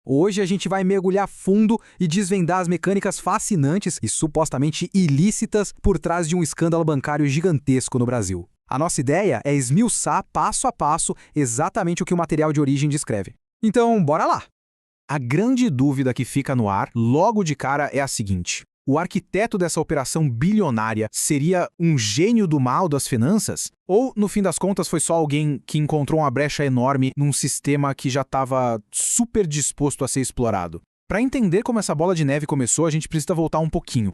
Hoje a gente vai mergulhar fundo e desvendar as mecânicas fascinantes e supostamente ilícitas por trás de um escândalo bancário gigantesco no Brasil. A nossa ideia é esmiuçar passo a passo exatamente o que o material de origem descreve. Então, bora lá! A grande dúvida que fica no ar, logo de cara, é a seguinte: o arquiteto dessa operação bilionária seria um gênio do mal das finanças? Ou, no fim das contas, foi só alguém que encontrou uma brecha enorme num sistema que já estava super disposto a ser explorado? Para entender como essa bola de neve começou, a gente precisa voltar um pouquinho.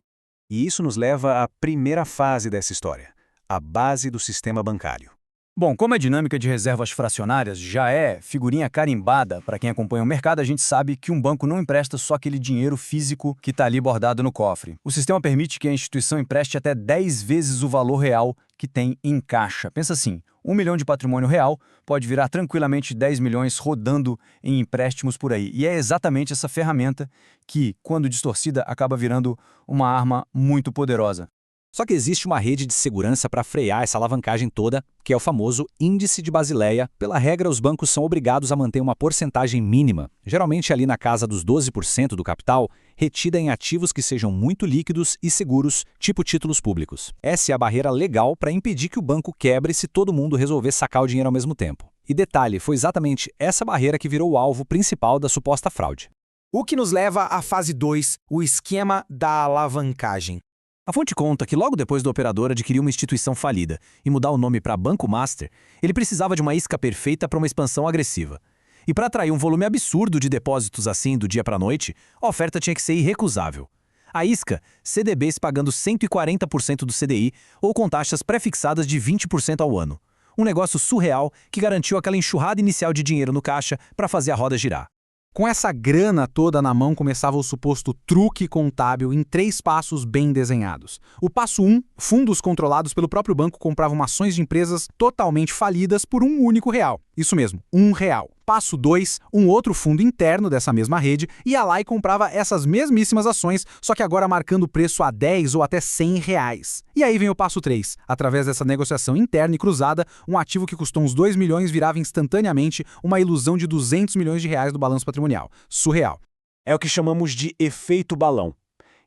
E isso nos leva à primeira fase dessa história, a base do sistema bancário. Bom, como a dinâmica de reservas fracionárias já é figurinha carimbada para quem acompanha o mercado, a gente sabe que um banco não empresta só aquele dinheiro físico que está ali bordado no cofre. O sistema permite que a instituição empreste até 10 vezes o valor real que tem em caixa. Pensa assim, 1 milhão de patrimônio real pode virar tranquilamente 10 milhões rodando em empréstimos por aí. E é exatamente essa ferramenta que, quando distorcida, acaba virando uma arma muito poderosa. Só que existe uma rede de segurança para frear essa alavancagem toda, que é o famoso Índice de Basileia. Pela regra, os bancos são obrigados a manter uma porcentagem mínima, geralmente ali na casa dos 12% do capital, retida em ativos que sejam muito líquidos e seguros, tipo títulos públicos. Essa é a barreira legal para impedir que o banco quebre se todo mundo resolver sacar o dinheiro ao mesmo tempo. E detalhe, foi exatamente essa barreira que virou o alvo principal da suposta fraude. O que nos leva à fase 2, o esquema da alavancagem. A fonte conta que logo depois do operador adquirir uma instituição falida e mudar o nome para Banco Master, ele precisava de uma isca perfeita para uma expansão agressiva. E para atrair um volume absurdo de depósitos assim do dia para a noite, a oferta tinha que ser irrecusável. A isca, CDBs pagando 140% do CDI ou com taxas pré-fixadas de 20% ao ano. Um negócio surreal que garantiu aquela enxurrada inicial de dinheiro no caixa para fazer a roda girar. Com essa grana toda na mão, começava o suposto truque contábil em 3 passos bem desenhados. O passo 1, fundos controlados pelo próprio banco compravam ações de empresas totalmente falidas por um único real. Isso mesmo, R$1. Passo 2, um outro fundo interno dessa mesma rede ia lá e comprava essas mesmíssimas ações, só que agora marcando o preço a 10 ou até R$100. E aí vem o passo 3. Através dessa negociação interna e cruzada, um ativo que custou uns 2 milhões virava instantaneamente uma ilusão de 200 milhões de reais do balanço patrimonial. Surreal. É o que chamamos de efeito balão.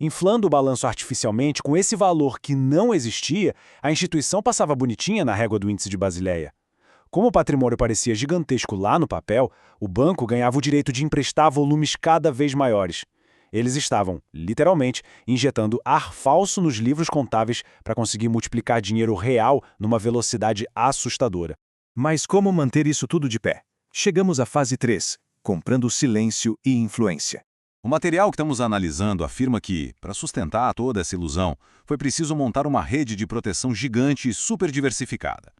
Inflando o balanço artificialmente com esse valor que não existia, a instituição passava bonitinha na régua do índice de Basileia. Como o patrimônio parecia gigantesco lá no papel, o banco ganhava o direito de emprestar volumes cada vez maiores. Eles estavam, literalmente, injetando ar falso nos livros contábeis para conseguir multiplicar dinheiro real numa velocidade assustadora. Mas como manter isso tudo de pé? Chegamos à fase 3, comprando silêncio e influência. O material que estamos analisando afirma que, para sustentar toda essa ilusão, foi preciso montar uma rede de proteção gigante e super diversificada.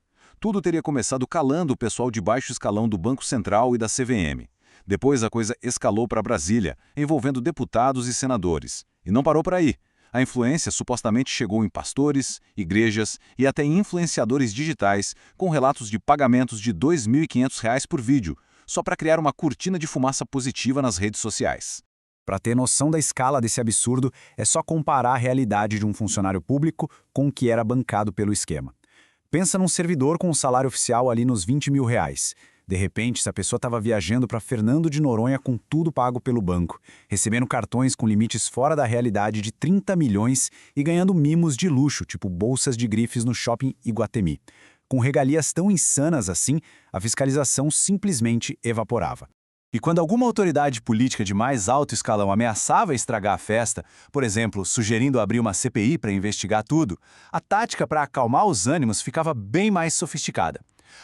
Tudo teria começado calando o pessoal de baixo escalão do Banco Central e da CVM. Depois a coisa escalou para Brasília, envolvendo deputados e senadores. E não parou por aí. A influência supostamente chegou em pastores, igrejas e até influenciadores digitais, com relatos de pagamentos de R$ 2.500 por vídeo, só para criar uma cortina de fumaça positiva nas redes sociais. Para ter noção da escala desse absurdo, é só comparar a realidade de um funcionário público com o que era bancado pelo esquema. Pensa num servidor com um salário oficial ali nos R$20 mil. De repente, essa pessoa estava viajando para Fernando de Noronha com tudo pago pelo banco, recebendo cartões com limites fora da realidade de 30 milhões e ganhando mimos de luxo, tipo bolsas de grifes no shopping Iguatemi. Com regalias tão insanas assim, a fiscalização simplesmente evaporava. E quando alguma autoridade política de mais alto escalão ameaçava estragar a festa, por exemplo, sugerindo abrir uma CPI para investigar tudo, a tática para acalmar os ânimos ficava bem mais sofisticada.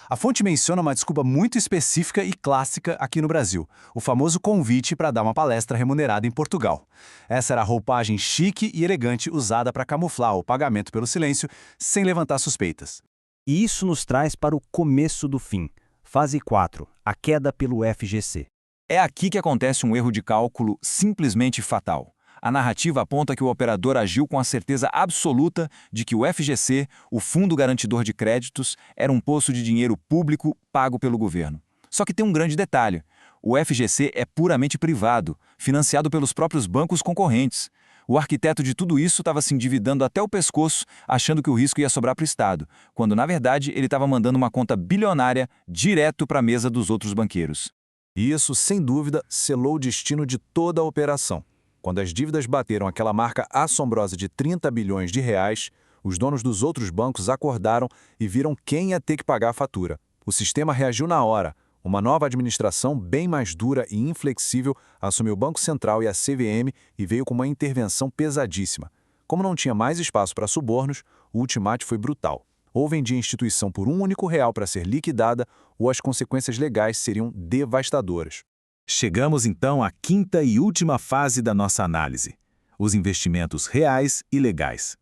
A fonte menciona uma desculpa muito específica e clássica aqui no Brasil, o famoso convite para dar uma palestra remunerada em Portugal. Essa era a roupagem chique e elegante usada para camuflar o pagamento pelo silêncio sem levantar suspeitas. E isso nos traz para o começo do fim. Fase 4, a queda pelo FGC. É aqui que acontece um erro de cálculo simplesmente fatal. A narrativa aponta que o operador agiu com a certeza absoluta de que o FGC, o Fundo Garantidor de Créditos, era um poço de dinheiro público pago pelo governo. Só que tem um grande detalhe. O FGC é puramente privado, financiado pelos próprios bancos concorrentes. O arquiteto de tudo isso estava se endividando até o pescoço, achando que o risco ia sobrar para o Estado, quando, na verdade, ele estava mandando uma conta bilionária direto para a mesa dos outros banqueiros. E isso, sem dúvida, selou o destino de toda a operação. Quando as dívidas bateram aquela marca assombrosa de 30 bilhões de reais, os donos dos outros bancos acordaram e viram quem ia ter que pagar a fatura. O sistema reagiu na hora. Uma nova administração, bem mais dura e inflexível, assumiu o Banco Central e a CVM e veio com uma intervenção pesadíssima. Como não tinha mais espaço para subornos, o ultimato foi brutal. Ou vendia a instituição por um único real para ser liquidada, ou as consequências legais seriam devastadoras. Chegamos então à quinta e última fase da nossa análise: os investimentos reais e legais.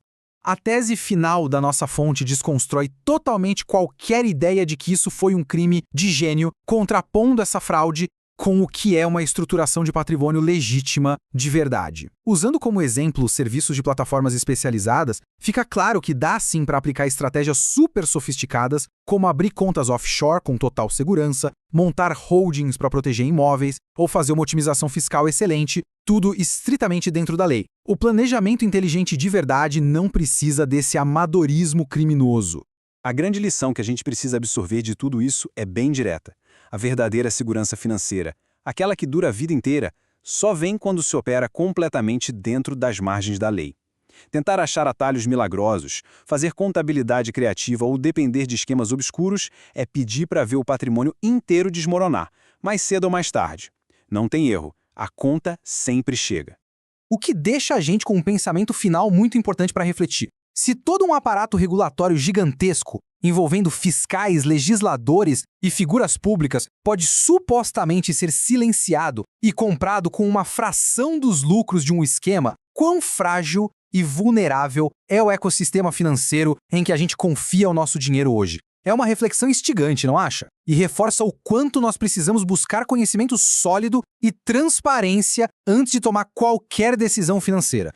A tese final da nossa fonte desconstrói totalmente qualquer ideia de que isso foi um crime de gênio, contrapondo essa fraude com o que é uma estruturação de patrimônio legítima de verdade. Usando como exemplo os serviços de plataformas especializadas, fica claro que dá sim para aplicar estratégias super sofisticadas, como abrir contas offshore com total segurança, montar holdings para proteger imóveis ou fazer uma otimização fiscal excelente, tudo estritamente dentro da lei. O planejamento inteligente de verdade não precisa desse amadorismo criminoso. A grande lição que a gente precisa absorver de tudo isso é bem direta. A verdadeira segurança financeira, aquela que dura a vida inteira, só vem quando se opera completamente dentro das margens da lei. Tentar achar atalhos milagrosos, fazer contabilidade criativa ou depender de esquemas obscuros é pedir para ver o patrimônio inteiro desmoronar, mais cedo ou mais tarde. Não tem erro, a conta sempre chega. O que deixa a gente com um pensamento final muito importante para refletir. Se todo um aparato regulatório gigantesco, envolvendo fiscais, legisladores e figuras públicas, pode supostamente ser silenciado e comprado com uma fração dos lucros de um esquema, quão frágil e vulnerável é o ecossistema financeiro em que a gente confia o nosso dinheiro hoje? É uma reflexão instigante, não acha? E reforça o quanto nós precisamos buscar conhecimento sólido e transparência antes de tomar qualquer decisão financeira.